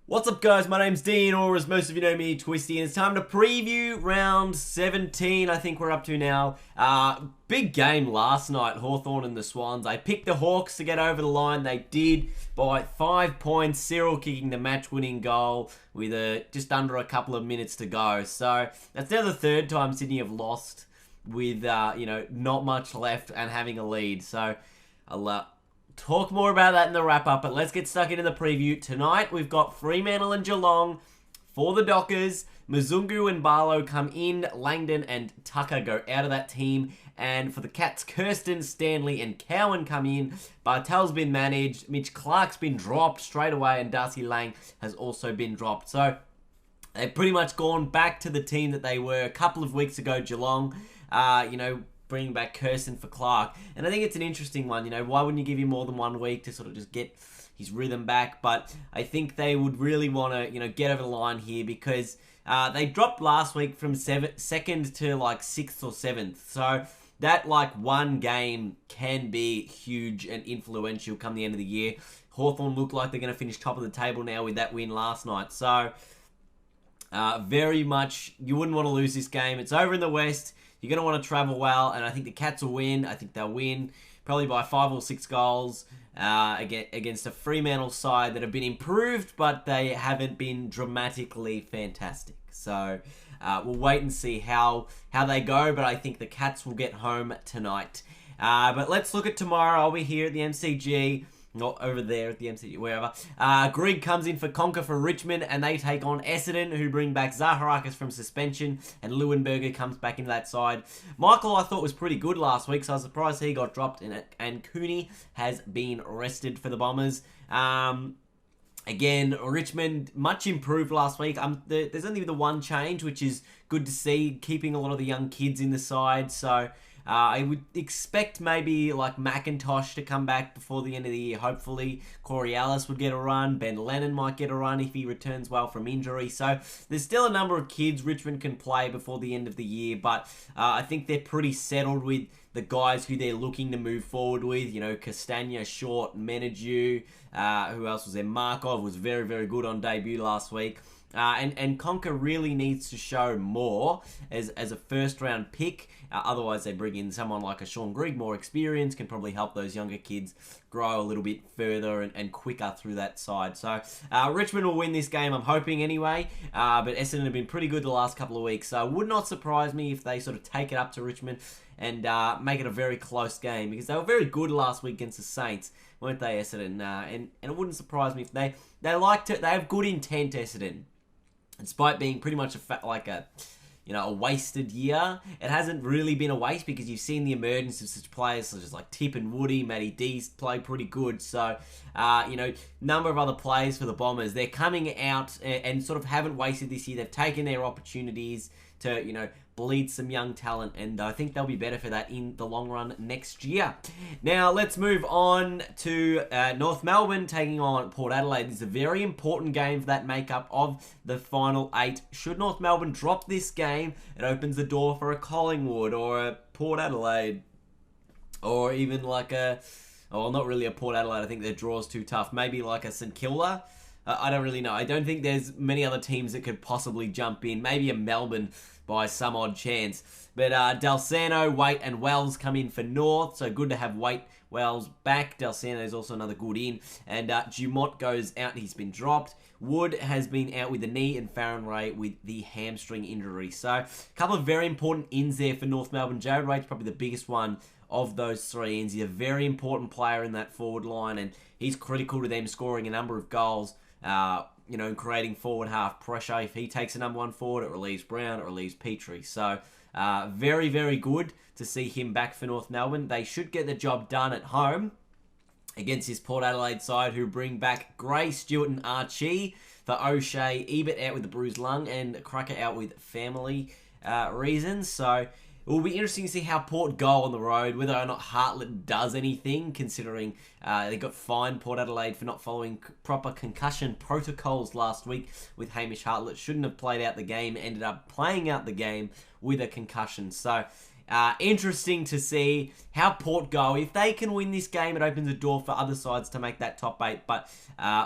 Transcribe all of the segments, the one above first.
What's up, guys? My name's Dean, or as most of you know me, Twisty, and it's time to preview round 17, I think we're up to now. Big game last night, Hawthorn and the Swans. I picked the Hawks to get over the line. They did by 5 points, Cyril kicking the match-winning goal with just under a couple of minutes to go. So that's now the third time Sydney have lost with, not much left and having a lead. So I'll talk more about that in the wrap-up, but let's get stuck into the preview. Tonight, we've got Fremantle and Geelong for the Dockers. Mzungu and Barlow come in. Langdon and Tucker go out of that team. And for the Cats, Kirsten, Stanley, and Cowan come in. Bartel's been managed. Mitch Clark's been dropped straight away, and Darcy Lang has also been dropped. So they've pretty much gone back to the team that they were a couple of weeks ago, Geelong. Bringing back Kirsten for Clark. And I think it's an interesting one. Why wouldn't you give him more than 1 week to sort of just get his rhythm back? But I think they would really want to, get over the line here because they dropped last week from second to like 6th or 7th. So that one game can be huge and influential come the end of the year. Hawthorn look like they're going to finish top of the table now with that win last night. So very much, you wouldn't want to lose this game. It's over in the West. You're going to want to travel well, and I think the Cats will win. I think they'll win probably by 5 or 6 goals against a Fremantle side that have been improved, but they haven't been dramatically fantastic. So we'll wait and see how they go, but I think the Cats will get home tonight. But let's look at tomorrow. I'll be here at the MCG. Not over there at the MCG, wherever. Grigg comes in for Conker for Richmond, and they take on Essendon, who bring back Zaharakis from suspension, and Leuenberger comes back into that side. Michael, I thought, was pretty good last week, so I was surprised he got dropped in it, and Cooney has been rested for the Bombers. Again, Richmond, much improved last week. There's only the one change, which is good to see, keeping a lot of the young kids in the side, so I would expect maybe like McIntosh to come back before the end of the year. Hopefully, Corey Ellis would get a run. Ben Lennon might get a run if he returns well from injury. So there's still a number of kids Richmond can play before the end of the year. But I think they're pretty settled with the guys who they're looking to move forward with. Castagna, Short, Menadue. Who else was there? Markov was very, very good on debut last week. And Conker really needs to show more as a first-round pick. Otherwise, they bring in someone like a Sean Grigg, more experience, can probably help those younger kids grow a little bit further and quicker through that side. So, Richmond will win this game, I'm hoping anyway. But Essendon have been pretty good the last couple of weeks. So, it would not surprise me if they sort of take it up to Richmond and make it a very close game. Because they were very good last week against the Saints, weren't they, Essendon? And it wouldn't surprise me if they have good intent, Essendon. Despite being pretty much a wasted year, it hasn't really been a waste because you've seen the emergence of such players such as like Tip and Woody. Matty D's play pretty good. So, number of other players for the Bombers. They're coming out and sort of haven't wasted this year. They've taken their opportunities to, bleed some young talent, and I think they'll be better for that in the long run next year. Now, let's move on to North Melbourne taking on Port Adelaide. This is a very important game for that makeup of the final 8. Should North Melbourne drop this game, it opens the door for a Collingwood or a Port Adelaide, or even like not really a Port Adelaide. I think their draw's too tough. Maybe like a St Kilda. I don't really know. I don't think there's many other teams that could possibly jump in. Maybe a Melbourne by some odd chance. But Dalsano, Waite, and Wells come in for North. So good to have Waite, Wells back. Dalsano is also another good in. And Dumont goes out. He's been dropped. Wood has been out with the knee, and Farron Ray with the hamstring injury. So a couple of very important ins there for North Melbourne. Jared Waite's probably the biggest one of those 3 ins. He's a very important player in that forward line, and he's critical to them scoring a number of goals. Creating forward half pressure. If he takes a number 1 forward, it relieves Brown, it relieves Petrie. So, very, very good to see him back for North Melbourne. They should get the job done at home against this Port Adelaide side, who bring back Gray, Stewart, and Archie for O'Shea. Ebert out with the bruised lung, and Cracker out with family reasons. So, it will be interesting to see how Port go on the road, whether or not Hartlett does anything, considering they got fined, Port Adelaide, for not following proper concussion protocols last week with Hamish Hartlett. Shouldn't have played out the game, ended up playing out the game with a concussion. So, interesting to see how Port go. If they can win this game, it opens the door for other sides to make that top 8, but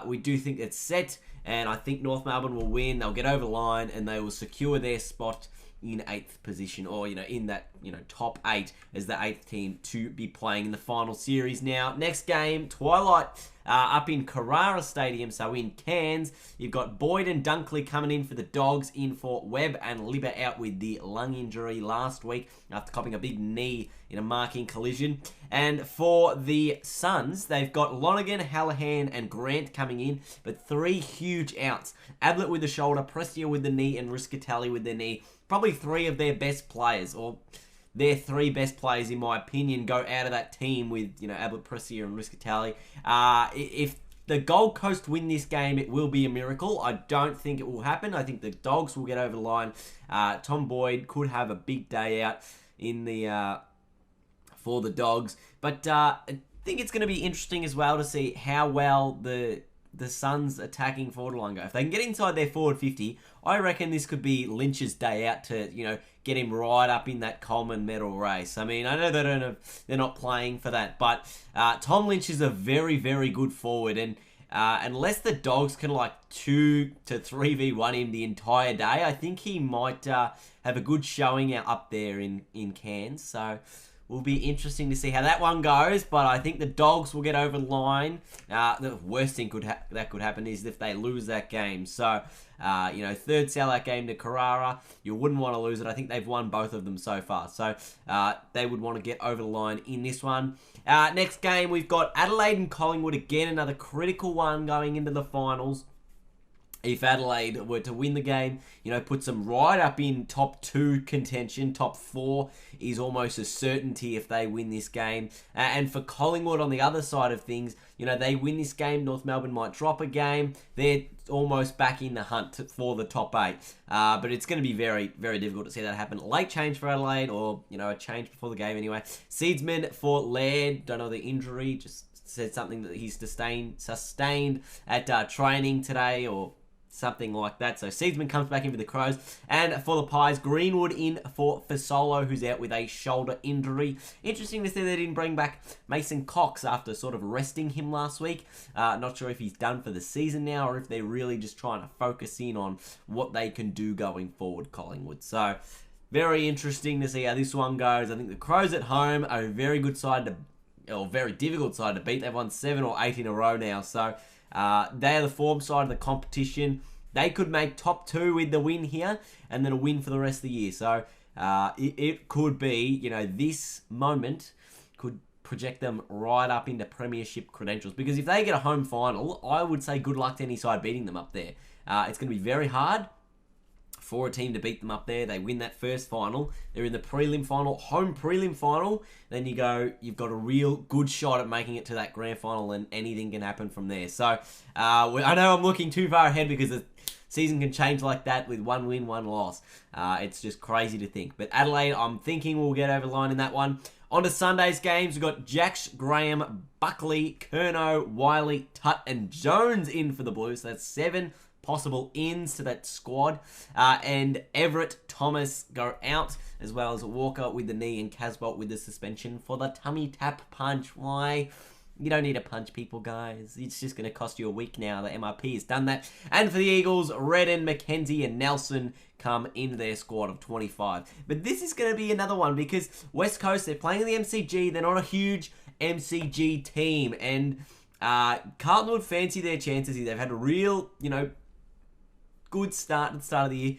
we do think it's set. and I think North Melbourne will win. They'll get over the line, and they will secure their spot in 8th position, or in that top 8 as the 8th team to be playing in the final series. Now, next game, Twilight, up in Carrara Stadium, so in Cairns. You've got Boyd and Dunkley coming in for the Dogs, in for Webb and Libba out with the lung injury last week after copping a big knee in a marking collision. And for the Suns, they've got Lonergan, Hallahan and Grant coming in, but 3 huge outs. Ablett with the shoulder, Prestia with the knee, and Riscatelli with the knee. Probably 3 of their best players, or their 3 best players, in my opinion, go out of that team with, Ablett, Prestia and Riscatelli. If the Gold Coast win this game, it will be a miracle. I don't think it will happen. I think the Dogs will get over the line. Tom Boyd could have a big day out in the for the Dogs. But I think it's going to be interesting as well to see how well the Suns attacking forward line go. If they can get inside their forward 50, I reckon this could be Lynch's day out to, get him right up in that Coleman medal race. I mean, I know they're not playing for that, but Tom Lynch is a very, very good forward, and unless the Dogs can 2 to 3v1 him the entire day, I think he might have a good showing up there in Cairns. So will be interesting to see how that one goes, but I think the Dogs will get over the line. The worst thing that could happen is if they lose that game. So, third sellout game to Carrara, you wouldn't want to lose it. I think they've won both of them so far. So, they would want to get over the line in this one. Next game, we've got Adelaide and Collingwood. Again, another critical one going into the finals. If Adelaide were to win the game, puts them right up in top 2 contention. Top 4 is almost a certainty if they win this game. And for Collingwood on the other side of things, they win this game, North Melbourne might drop a game. They're almost back in the hunt for the top 8. But it's going to be very, very difficult to see that happen. Late change for Adelaide, or, a change before the game anyway. Seedsman for Laird, don't know the injury, just said something that he's sustained at training today, or something like that. So Seedsman comes back in for the Crows. And for the Pies, Greenwood in for Fasolo, who's out with a shoulder injury. Interesting to see they didn't bring back Mason Cox after sort of resting him last week. Not sure if he's done for the season now, or if they're really just trying to focus in on what they can do going forward, Collingwood. So very interesting to see how this one goes. I think the Crows at home are a very good side or very difficult side to beat. They've won 7 or 8 in a row now. So they are the form side of the competition. They could make top 2 with the win here, and then a win for the rest of the year. So it could be, this moment could project them right up into premiership credentials. Because if they get a home final, I would say good luck to any side beating them up there. It's going to be very hard for a team to beat them up there. They win that first final. They're in the prelim final, home prelim final. Then you've got a real good shot at making it to that grand final, and anything can happen from there. So I know I'm looking too far ahead because the season can change like that with 1 win, 1 loss. It's just crazy to think. But Adelaide, I'm thinking we'll get over the line in that one. On to Sunday's games. We've got Jacks, Graham, Buckley, Curnow, Wiley, Tutt and Jones in for the Blues. So that's 7 possible ins to that squad. And Everett, Thomas go out, as well as Walker with the knee and Casbolt with the suspension for the tummy tap punch. Why? You don't need to punch people, guys. It's just going to cost you a week now. The MRP has done that. And for the Eagles, Redden, McKenzie and Nelson come into their squad of 25. But this is going to be another one because West Coast, they're playing in the MCG. They're not a huge MCG team. And Carlton would fancy their chances here. They've had a real, good start at the start of the year.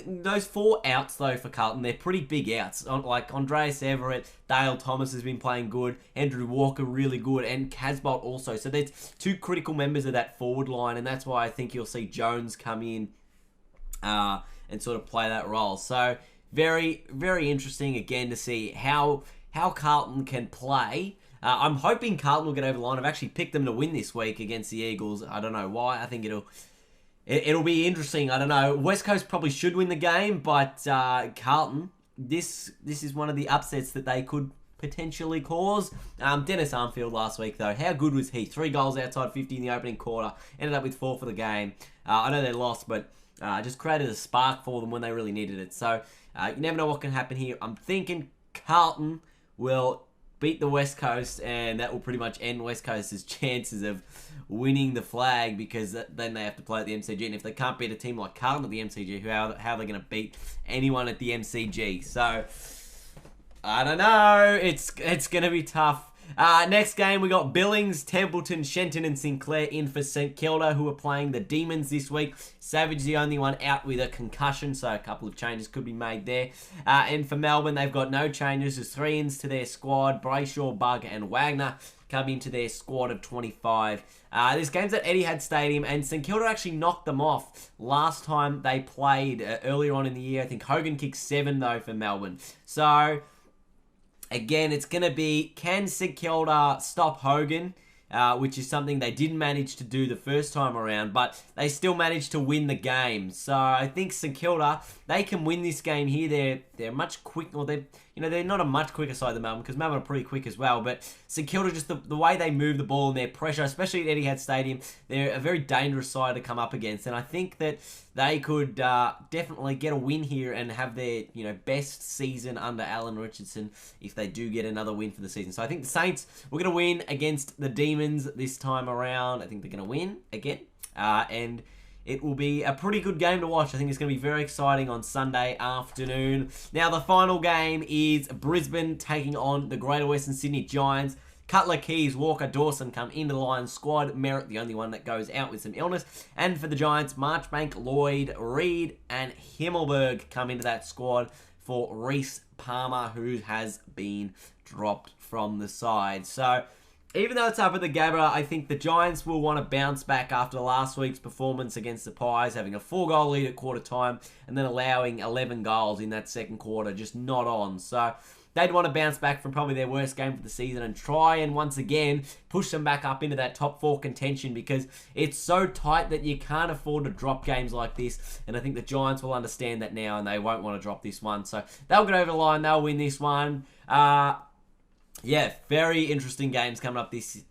Those 4 outs, though, for Carlton, they're pretty big outs. Like Andreas Everett, Dale Thomas has been playing good, Andrew Walker really good, and Casbolt also. So there's 2 critical members of that forward line, and that's why I think you'll see Jones come in and sort of play that role. So very, very interesting, again, to see how Carlton can play. I'm hoping Carlton will get over the line. I've actually picked them to win this week against the Eagles. I don't know why. I think it'll be interesting. I don't know. West Coast probably should win the game, but Carlton, this is one of the upsets that they could potentially cause. Dennis Armfield last week, though, how good was he? 3 goals outside 50 in the opening quarter. Ended up with 4 for the game. I know they lost, but just created a spark for them when they really needed it. So you never know what can happen here. I'm thinking Carlton will beat the West Coast, and that will pretty much end West Coast's chances of winning the flag, because then they have to play at the MCG, and if they can't beat a team like Carlton at the MCG, how are they going to beat anyone at the MCG? So I don't know. It's going to be tough. Next game, we got Billings, Templeton, Shenton, and Sinclair in for St Kilda, who are playing the Demons this week. Savage, the only one out with a concussion, so a couple of changes could be made there. And for Melbourne, they've got no changes. There's 3 ins to their squad. Brayshaw, Bug, and Wagner come into their squad of 25. This game's at Etihad Stadium, and St Kilda actually knocked them off last time they played earlier on in the year. I think Hogan kicked 7, though, for Melbourne. So again, it's going to be, can St Kilda stop Hogan, which is something they didn't manage to do the first time around, but they still managed to win the game. So I think St Kilda, they can win this game here. They're much quicker, or they're not a much quicker side than Melbourne, because Melbourne are pretty quick as well, but St Kilda, just the way they move the ball and their pressure, especially at Etihad Stadium, they're a very dangerous side to come up against, and I think that they could definitely get a win here and have their best season under Alan Richardson if they do get another win for the season. So I think the Saints were going to win against the Demons this time around. I think they're going to win again, and it will be a pretty good game to watch. I think it's going to be very exciting on Sunday afternoon. Now, the final game is Brisbane taking on the Greater Western Sydney Giants. Cutler, Keys, Walker, Dawson come into the Lions squad. Merritt, the only one that goes out with some illness. And for the Giants, Marchbank, Lloyd, Reed, and Himmelberg come into that squad for Reece Palmer, who has been dropped from the side. So even though it's up at the Gabba, I think the Giants will want to bounce back after last week's performance against the Pies, having a 4-goal lead at quarter time and then allowing 11 goals in that second quarter, just not on. So they'd want to bounce back from probably their worst game for the season and try and once again push them back up into that top 4 contention, because it's so tight that you can't afford to drop games like this. And I think the Giants will understand that now, and they won't want to drop this one. So they'll get over the line. They'll win this one. Yeah, very interesting games coming up this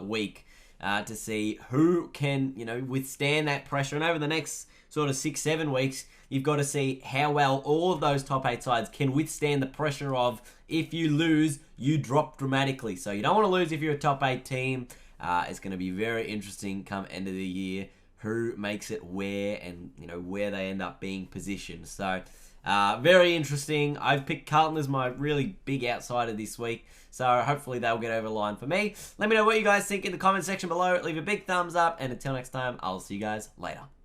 week to see who can, withstand that pressure. And over the next sort of 6-7 weeks, you've got to see how well all of those top 8 sides can withstand the pressure of, if you lose, you drop dramatically. So you don't want to lose if you're a top 8 team. It's going to be very interesting come end of the year, who makes it where, and where they end up being positioned. So very interesting. I've picked Carlton as my really big outsider this week, so hopefully they'll get over the line for me. Let me know what you guys think in the comment section below. Leave a big thumbs up, and until next time, I'll see you guys later.